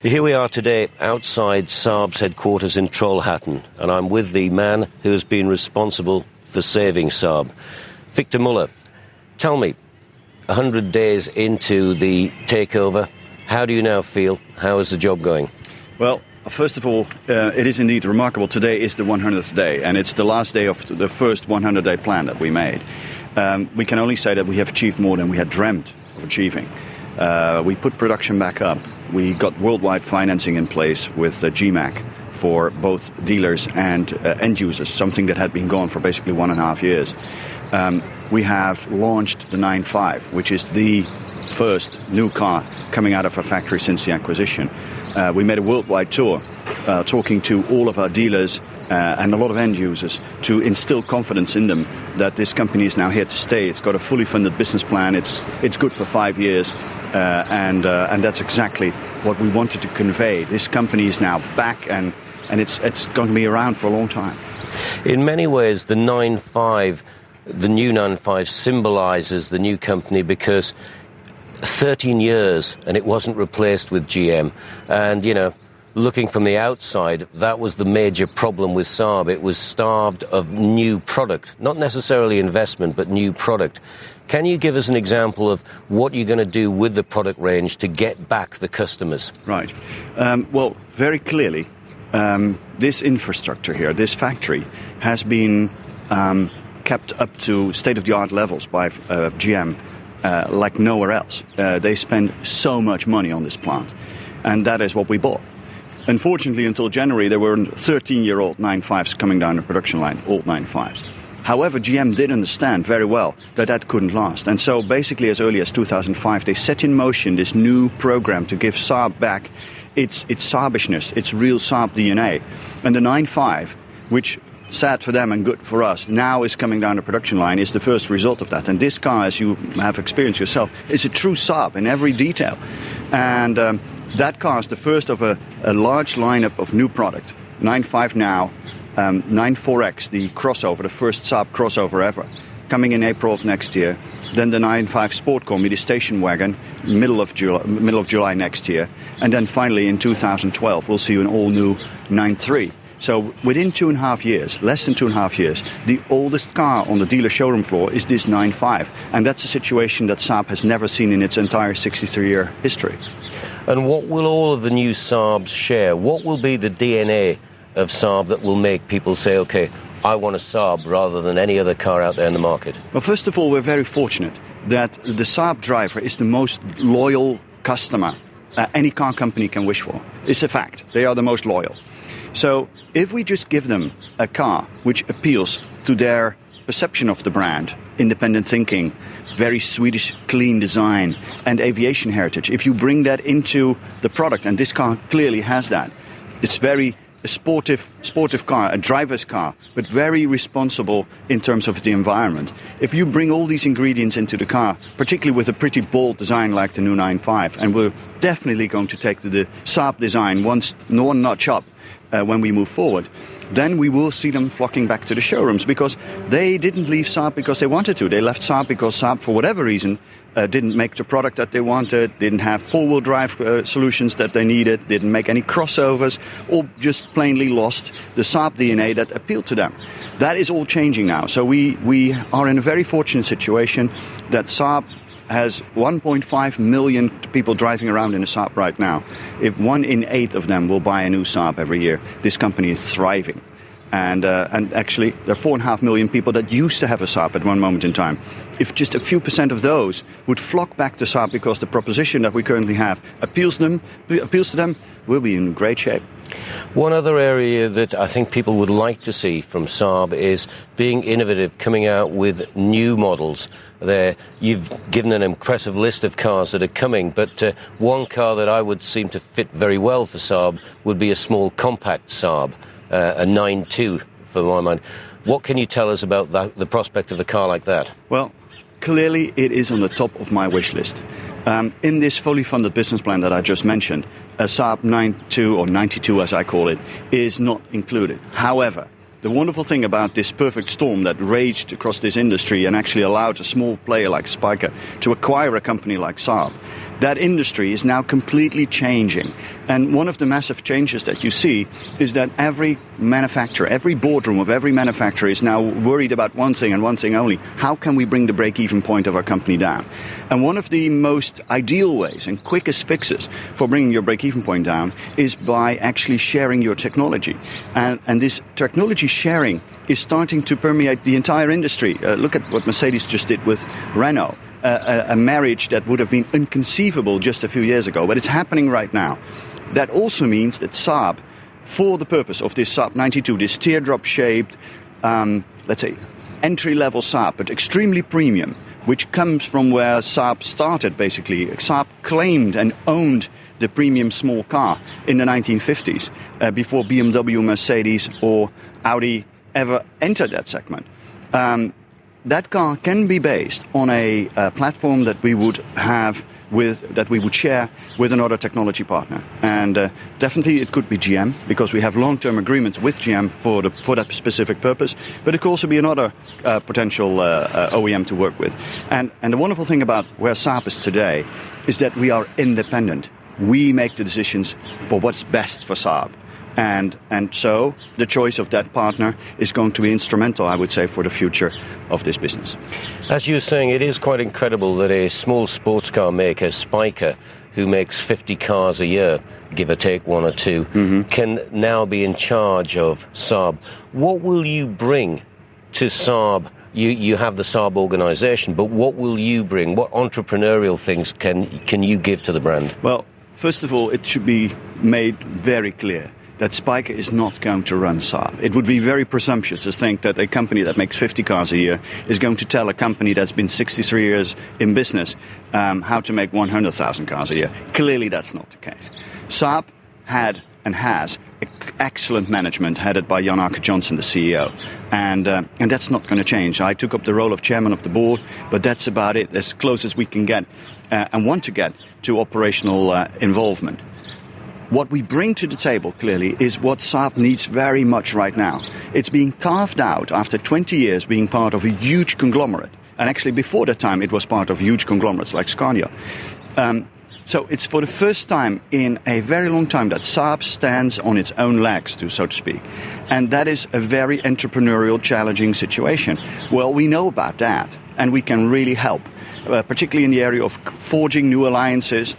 Here we are today outside Saab's headquarters in Trollhättan, and I'm with the man who has been responsible for saving Saab, Victor Muller. Tell me, 100 days into the takeover, how do you now feel? How is the job going? Well, first of all, it is indeed remarkable. Today is the 100th day, and it's the last day of the first 100-day plan that we made. We can only say that we have achieved more than we had dreamt of achieving. We put production back up. We got worldwide financing in place with GMAC for both dealers and end users, something that had been gone for basically 1.5 years. We have launched the 9.5, which is the first new car coming out of our factory since the acquisition. We made a worldwide tour talking to all of our dealers and a lot of end users to instill confidence in them that this company is now here to stay. It's got a fully funded business plan. It's good for 5 years, and that's exactly what we wanted to convey. This company is now back, and it's going to be around for a long time. In many ways, the 9.5, the new 9.5, symbolises the new company because 13 years and it wasn't replaced with GM. And, you know, looking from the outside, that was the major problem with Saab. It was starved of new product, not necessarily investment, but new product. Can you give us an example of what you're going to do with the product range to get back the customers? Right. Well, very clearly, this infrastructure here, this factory, has been kept up to state-of-the-art levels by GM. Like nowhere else. They spend so much money on this plant, and that is what we bought. Unfortunately, until January, there were 13-year-old 9.5s coming down the production line, old 9.5s. However, GM did understand very well that that couldn't last, and so basically as early as 2005, they set in motion this new program to give Saab back its Saabishness, its real Saab DNA. And the 9.5, which sad for them and good for us, now is coming down the production line, is the first result of that. And this car, as you have experienced yourself, is a true Saab in every detail. And that car is the first of a large lineup of new product. 9.5 now, 9.4X, the crossover, the first Saab crossover ever, coming in April of next year. Then the 9.5 Sport Combi, the station wagon, middle of July next year. And then finally in 2012, we'll see an all-new 9.3. So within 2.5 years, less than 2.5 years, the oldest car on the dealer showroom floor is this 9.5. And that's a situation that Saab has never seen in its entire 63-year history. And what will all of the new Saabs share? What will be the DNA of Saab that will make people say, OK, I want a Saab rather than any other car out there in the market? Well, first of all, we're very fortunate that the Saab driver is the most loyal customer any car company can wish for. It's a fact. They are the most loyal. So if we just give them a car which appeals to their perception of the brand, independent thinking, very Swedish clean design and aviation heritage, if you bring that into the product, and this car clearly has that, it's very a sportive car, a driver's car, but very responsible in terms of the environment. If you bring all these ingredients into the car, particularly with a pretty bold design like the new 9.5, and we're definitely going to take the Saab design one notch up when we move forward, then we will see them flocking back to the showrooms, because they didn't leave Saab because they wanted to. They left Saab because Saab, for whatever reason, didn't make the product that they wanted, didn't have four-wheel drive solutions that they needed, didn't make any crossovers, or just plainly lost the Saab DNA that appealed to them. That is all changing now. So we are in a very fortunate situation that Saab has 1.5 million people driving around in a Saab right now. If 1 in 8 of them will buy a new Saab every year, this company is thriving. And actually, there are 4.5 million people that used to have a Saab at one moment in time. If just a few % of those would flock back to Saab because the proposition that we currently have appeals to them, we'll be in great shape. One other area that I think people would like to see from Saab is being innovative, coming out with new models. You've given an impressive list of cars that are coming, but one car that I would seem to fit very well for Saab would be a small compact Saab, a 9.2 for my mind. What can you tell us about the prospect of a car like that? Well, clearly it is on the top of my wish list. In this fully funded business plan that I just mentioned, a Saab 9.2 or 92 as I call it is not included. However, the wonderful thing about this perfect storm that raged across this industry and actually allowed a small player like Spyker to acquire a company like Saab, that industry is now completely changing. And one of the massive changes that you see is that every manufacturer, every boardroom of every manufacturer is now worried about one thing and one thing only. How can we bring the break-even point of our company down? And one of the most ideal ways and quickest fixes for bringing your break-even point down is by actually sharing your technology. And this technology sharing is starting to permeate the entire industry. Look at what Mercedes just did with Renault. A marriage that would have been inconceivable just a few years ago, but it's happening right now. That also means that Saab, for the purpose of this Saab 92, this teardrop-shaped, let's say, entry-level Saab, but extremely premium, which comes from where Saab started, basically. Saab claimed and owned the premium small car in the 1950s, before BMW, Mercedes, or Audi ever entered that segment. That car can be based on a platform that we would share with another technology partner, and definitely it could be GM, because we have long-term agreements with GM for that specific purpose. But it could also be another potential OEM to work with. And the wonderful thing about where Saab is today is that we are independent. We make the decisions for what's best for Saab. And so the choice of that partner is going to be instrumental, I would say, for the future of this business. As you were saying, it is quite incredible that a small sports car maker, Spyker, who makes 50 cars a year, give or take one or two, can now be in charge of Saab. What will you bring to Saab? You have the Saab organization, but what will you bring? What entrepreneurial things can you give to the brand? Well, first of all, it should be made very clear that Spyker is not going to run Saab. It would be very presumptuous to think that a company that makes 50 cars a year is going to tell a company that's been 63 years in business how to make 100,000 cars a year. Clearly that's not the case. Saab had and has excellent management headed by Jan-Arke Johnson, the CEO. And that's not going to change. I took up the role of chairman of the board, but that's about it, as close as we can get and want to get to operational involvement. What we bring to the table, clearly, is what Saab needs very much right now. It's being carved out after 20 years being part of a huge conglomerate. And actually, before that time, it was part of huge conglomerates like Scania. So it's for the first time in a very long time that Saab stands on its own legs, so to speak. And that is a very entrepreneurial, challenging situation. Well, we know about that, and we can really help, particularly in the area of forging new alliances,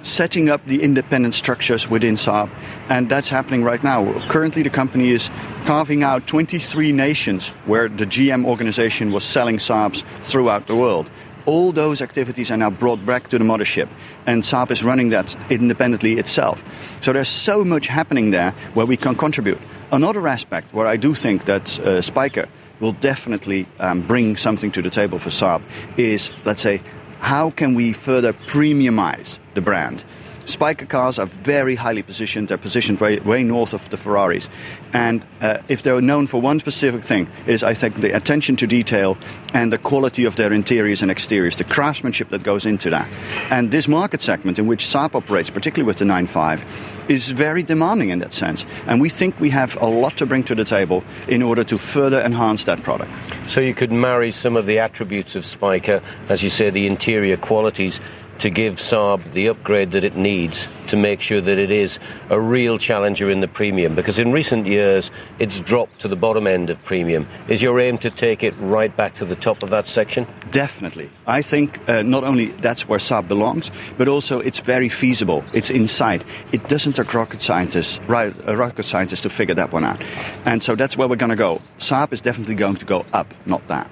setting up the independent structures within Saab, and that's happening right now. Currently, the company is carving out 23 nations where the GM organization was selling Saabs throughout the world. All those activities are now brought back to the mothership, and Saab is running that independently itself. So there's so much happening there where we can contribute. Another aspect where I do think that Spyker will definitely bring something to the table for Saab is, let's say, how can we further premiumize the brand? Spyker cars are very highly positioned. They're positioned way north of the Ferraris. And if they're known for one specific thing, is, I think, the attention to detail and the quality of their interiors and exteriors, the craftsmanship that goes into that. And this market segment in which Saab operates, particularly with the 9.5, is very demanding in that sense. And we think we have a lot to bring to the table in order to further enhance that product. So you could marry some of the attributes of Spyker, as you say, the interior qualities, to give Saab the upgrade that it needs to make sure that it is a real challenger in the premium. Because in recent years, it's dropped to the bottom end of premium. Is your aim to take it right back to the top of that section? Definitely. I think not only that's where Saab belongs, but also it's very feasible. It's inside. It doesn't take rocket scientists to figure that one out. And so that's where we're going to go. Saab is definitely going to go up, not down.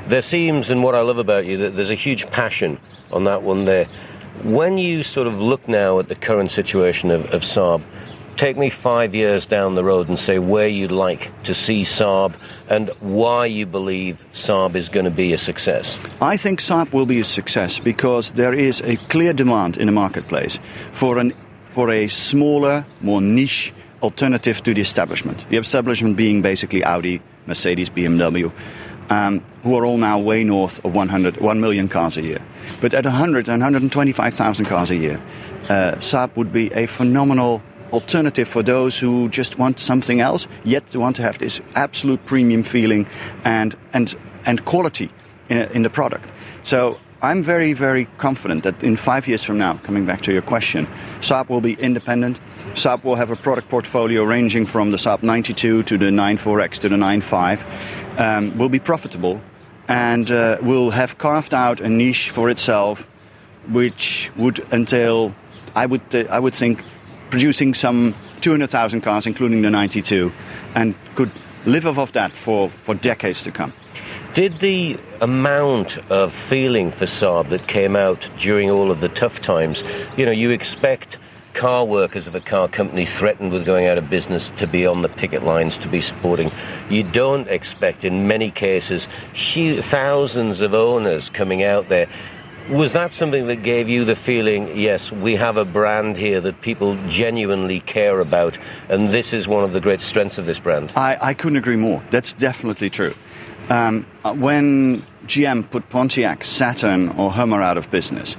There seems, and what I love about you, that there's a huge passion on that one there. When you sort of look now at the current situation of Saab, take me 5 years down the road and say where you'd like to see Saab and why you believe Saab is going to be a success. I think Saab will be a success because there is a clear demand in the marketplace for a smaller, more niche alternative to the establishment. The establishment being basically Audi, Mercedes, BMW, who are all now way north of 1 million cars a year. But at 100 and 125,000 cars a year, Saab would be a phenomenal alternative for those who just want something else, yet want to have this absolute premium feeling and quality in the product. So I'm very, very confident that in 5 years from now, coming back to your question, Saab will be independent. Saab will have a product portfolio ranging from the Saab 92 to the 94X to the 95. Will be profitable and will have carved out a niche for itself, which would entail, I would think, producing some 200,000 cars, including the 92, and could live off of that for decades to come. Did the amount of feeling for Saab that came out during all of the tough times, you expect car workers of a car company threatened with going out of business to be on the picket lines, to be supporting. You don't expect, in many cases, thousands of owners coming out there. Was that something that gave you the feeling, yes, we have a brand here that people genuinely care about, and this is one of the great strengths of this brand? I couldn't agree more. That's definitely true. When GM put Pontiac, Saturn or Hummer out of business,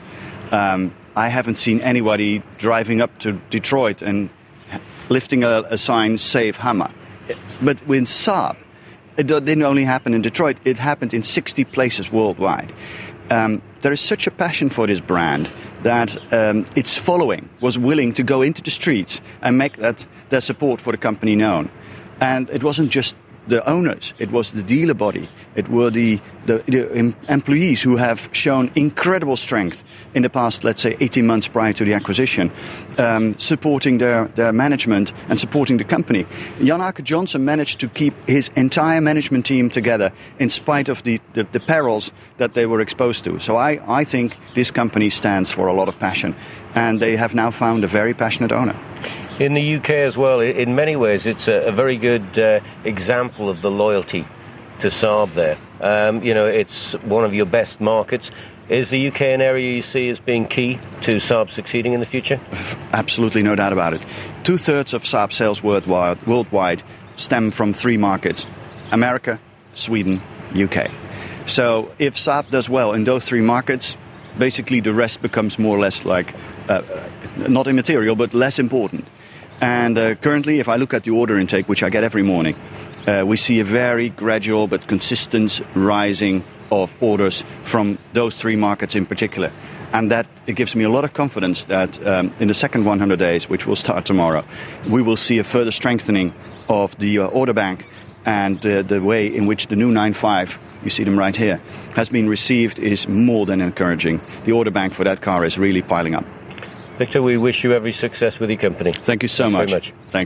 I haven't seen anybody driving up to Detroit and lifting a sign, Save Hummer. But with Saab, it didn't only happen in Detroit, it happened in 60 places worldwide. There is such a passion for this brand that its following was willing to go into the streets and make their support for the company known. And it wasn't just the owners, it was the dealer body, it were the employees who have shown incredible strength in the past, let's say, 18 months prior to the acquisition, supporting their management and supporting the company. Jan-Arke Johnson managed to keep his entire management team together in spite of the perils that they were exposed to. So I think this company stands for a lot of passion, and they have now found a very passionate owner. In the UK as well, in many ways, it's a very good example of the loyalty to Saab there. It's one of your best markets. Is the UK an area you see as being key to Saab succeeding in the future? Absolutely, no doubt about it. 2/3 of Saab sales worldwide stem from 3 markets: America, Sweden, UK. So if Saab does well in those 3 markets, basically the rest becomes more or less like, not immaterial, but less important. And currently, if I look at the order intake, which I get every morning, we see a very gradual but consistent rising of orders from those 3 markets in particular. And that it gives me a lot of confidence that in the second 100 days, which will start tomorrow, we will see a further strengthening of the order bank, and the way in which the new 95, you see them right here, has been received is more than encouraging. The order bank for that car is really piling up. Victor, we wish you every success with your company. Thank you so much. Thanks very much. Thanks.